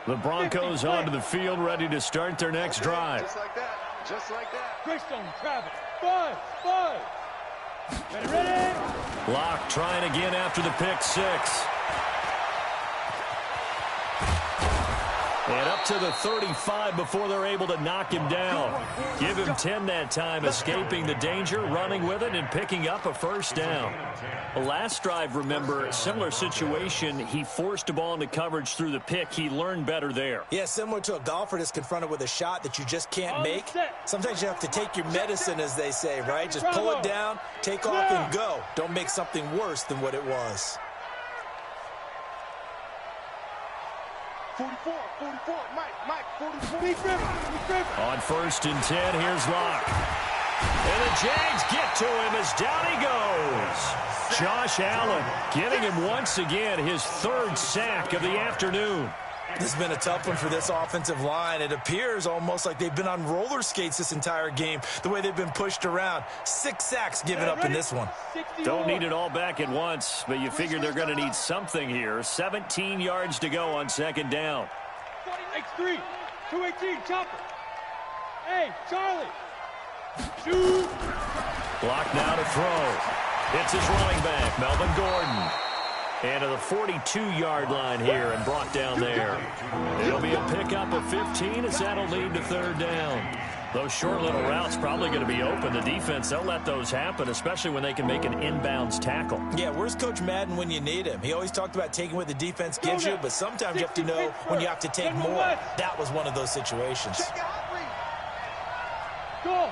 The Broncos onto the field, ready to start their next drive. Just like that. Just like that. Greystone, Travis. 5. Ready. Locke trying again after the pick six. And up to the 35 before they're able to knock him down. Give him 10 that time, escaping the danger, running with it, and picking up a first down. The last drive, remember, similar situation. He forced a ball into coverage through the pick. He learned better there. Yeah, similar to a golfer that's confronted with a shot that you just can't make. Sometimes you have to take your medicine, as they say, right? Just pull it down, take off, and go. Don't make something worse than what it was. 44, Mike, 44. On 1st and 10, here's Locke. And the Jags get to him as down he goes. Josh Allen getting him once again his 3rd sack of the afternoon. This has been a tough one for this offensive line. It appears almost like they've been on roller skates this entire game, the way they've been pushed around. 6 sacks given up in this one. Don't need it all back at once, but you figure they're going to need something here. 17 yards to go on 2nd down. X3, 218, chopper. Hey, Charlie. Shoot. Block now to throw. It's his running back, Melvin Gordon. And to the 42-yard line here and brought down there. It'll be a pickup of 15 as that'll lead to 3rd down. Those short little routes probably going to be open. The defense, they'll let those happen, especially when they can make an inbounds tackle. Yeah, where's Coach Madden when you need him? He always talked about taking what the defense gives you, but sometimes you have to know when you have to take more. That was one of those situations. Go.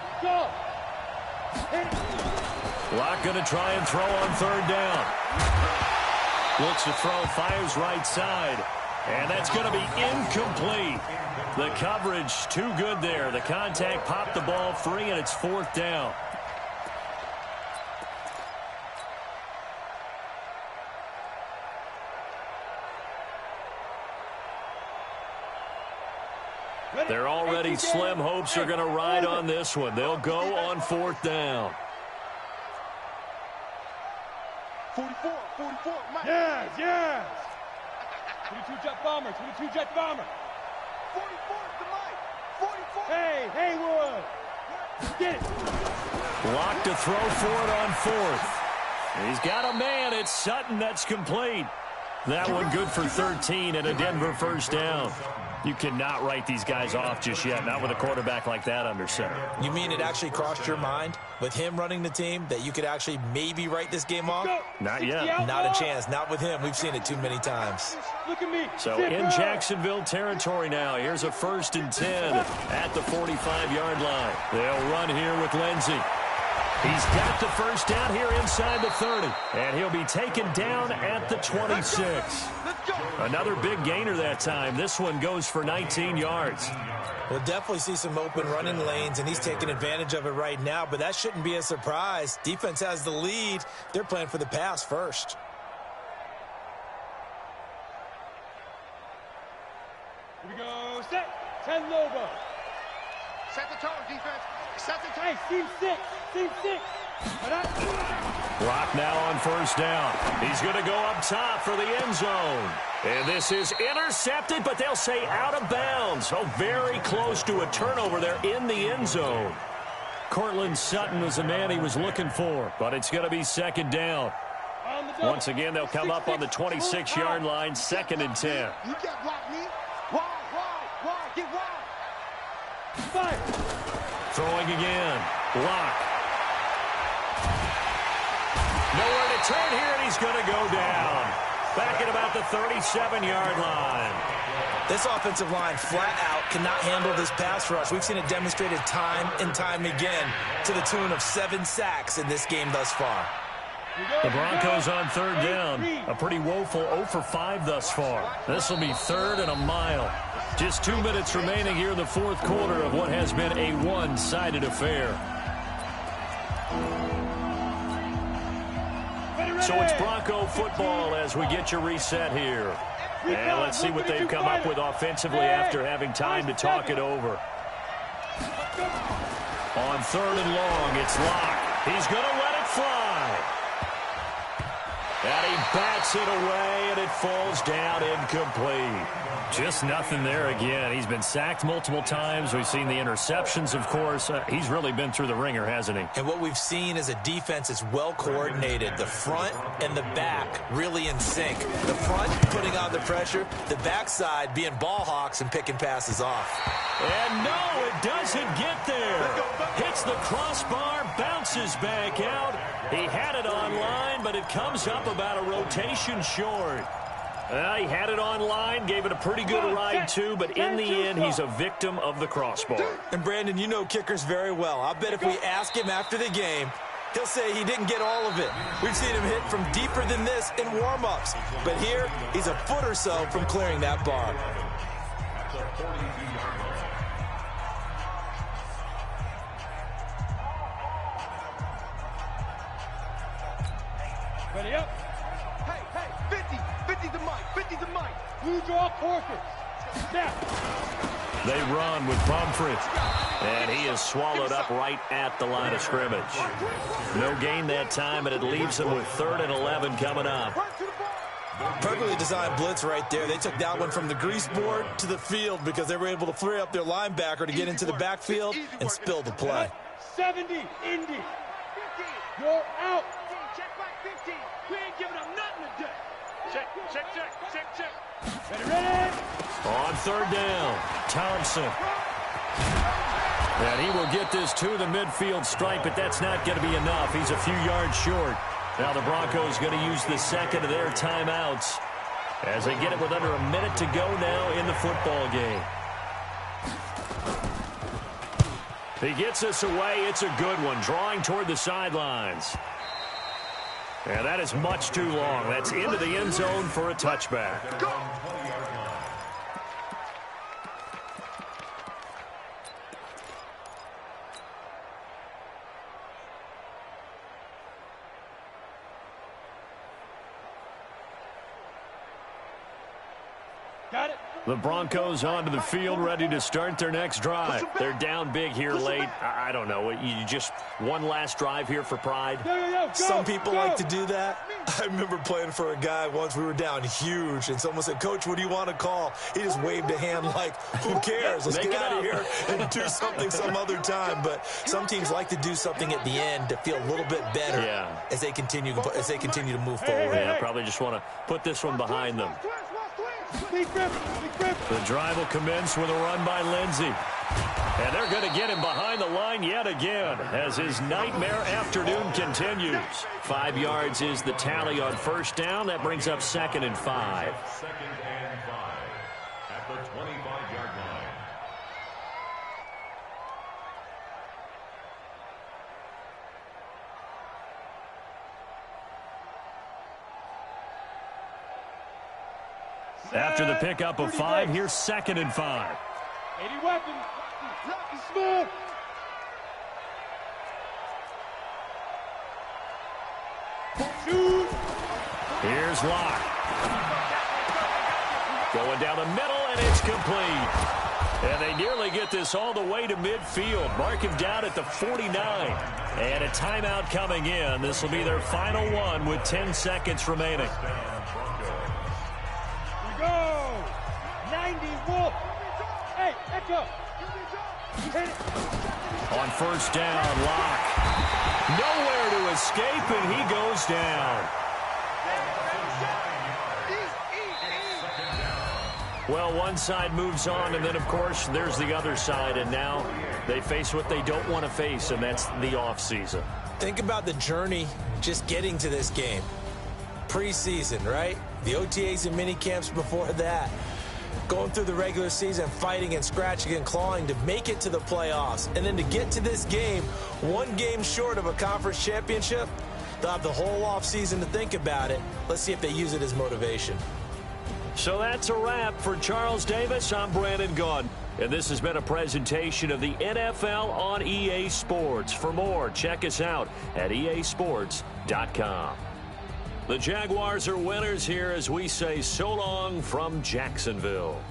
Locke going to try and throw on 3rd down. Looks to throw, fires right side. And that's going to be incomplete. The coverage too good there. The contact popped the ball free, and it's 4th down. Their already slim hopes are going to ride on this one. They'll go on 4th down. 44, Mike. Yes. 22 jet bomber. 44 to Mike. 44. Hey, Haywood. Get it. Block to throw for it on 4th. He's got a man. It's Sutton. That's complete. That one good for 13 and a Denver first down. You cannot write these guys off just yet, not with a quarterback like that under center. You mean it actually crossed your mind with him running the team that you could actually maybe write this game off? Not yet. Not a chance. Not with him. We've seen it too many times. Look at me. So in Jacksonville territory now. Here's a 1st and 10 at the 45-yard line. They'll run here with Lindsey. He's got the first down here inside the 30. And he'll be taken down at the 26. Another big gainer that time. This one goes for 19 yards. We'll definitely see some open running lanes, and he's taking advantage of it right now, but that shouldn't be a surprise. Defense has the lead. They're playing for the pass first. Here we go. Set. 10 Lobo. Set the tone, defense. Set the tone. Hey, team 6. Block now on 1st down. He's going to go up top for the end zone. And this is intercepted, but they'll say out of bounds. Oh, very close to a turnover there in the end zone. Cortland Sutton was the man he was looking for, but it's going to be 2nd down. Once again, they'll come up on the 26-yard line, 2nd and 10. You can't block me. Wide. Get wide. Fire. Throwing again. Block. Nowhere to turn here, and he's going to go down. Back at about the 37-yard line. This offensive line flat out cannot handle this pass rush. We've seen it demonstrated time and time again to the tune of 7 sacks in this game thus far. The Broncos on 3rd down. A pretty woeful 0 for 5 thus far. This will be 3rd and a mile. Just 2 minutes remaining here in the 4th quarter of what has been a one-sided affair. So it's Bronco football as we get you reset here. And let's see what they've come up with offensively after having time to talk it over. On 3rd and long, it's Locke. He's going to let it fly. And he bats it away, and it falls down incomplete. Just nothing there again. He's been sacked multiple times. We've seen the interceptions, of course. He's really been through the ringer, hasn't he? And what we've seen is a defense that's well coordinated. The front and the back really in sync. The front putting on the pressure, the backside being ball hawks and picking passes off. And no, it doesn't get there. Hits the crossbar, bounces back out. He had it online, but it comes up about a rotation short. He had it online, gave it a pretty good ride, too, but in the end, he's a victim of the crossbar. And, Brandon, you know kickers very well. I bet if we ask him after the game, he'll say he didn't get all of it. We've seen him hit from deeper than this in warm-ups. But here, he's a foot or so from clearing that bar. Ready up. Hey, 50 to Mike, 50 to Mike. Blue draw quarters. Snap. They run with Pumphrey. And he is swallowed up right at the line of scrimmage. No gain that time, and it leaves them with 3rd and 11 coming up. Perfectly designed blitz right there. They took that one from the grease board to the field because they were able to free up their linebacker to get into the backfield and spill the play. 70, Indy. You're out. Check by 15. We ain't giving up nothing today. Check. Ready. On 3rd down, Thompson. And he will get this to the midfield stripe, but that's not going to be enough. He's a few yards short. Now the Broncos going to use the second of their timeouts as they get it with under a minute to go now in the football game. He gets us away. It's a good one, drawing toward the sidelines. And that is much too long. That's into the end zone for a touchback. Got it. The Broncos onto the field, ready to start their next drive. They're down big here late. I don't know. You just one last drive here for pride. Some people like to do that. I remember playing for a guy once. We were down huge, and someone said, "Coach, what do you want to call?" He just waved a hand like, "Who cares? Let's get out of here and do something some other time." But some teams like to do something at the end to feel a little bit better as they continue to move forward. Yeah, probably just want to put this one behind them. The drive will commence with a run by Lindsey. And they're going to get him behind the line yet again as his nightmare afternoon continues. 5 yards is the tally on 1st down. That brings up 2nd and 5. 2nd and 5 at the 25-yard line. After the pickup of 5, here's 2nd and 5. 80 weapons. Smooth. Here's Locke. Going down the middle, and it's complete. And they nearly get this all the way to midfield. Mark him down at the 49. And a timeout coming in. This will be their final one with 10 seconds remaining. Go! 90 Wolf. Hey, Echo. On 1st down, Locke. Nowhere to escape, and he goes down. Well, one side moves on, and then, of course, there's the other side, and now they face what they don't want to face, and that's the offseason. Think about the journey just getting to this game. Preseason, right? The OTAs and mini camps before that. Going through the regular season, fighting and scratching and clawing to make it to the playoffs. And then to get to this game, one game short of a conference championship, they'll have the whole offseason to think about it. Let's see if they use it as motivation. So that's a wrap for Charles Davis. I'm Brandon Gunn. And this has been a presentation of the NFL on EA Sports. For more, check us out at easports.com. The Jaguars are winners here as we say so long from Jacksonville.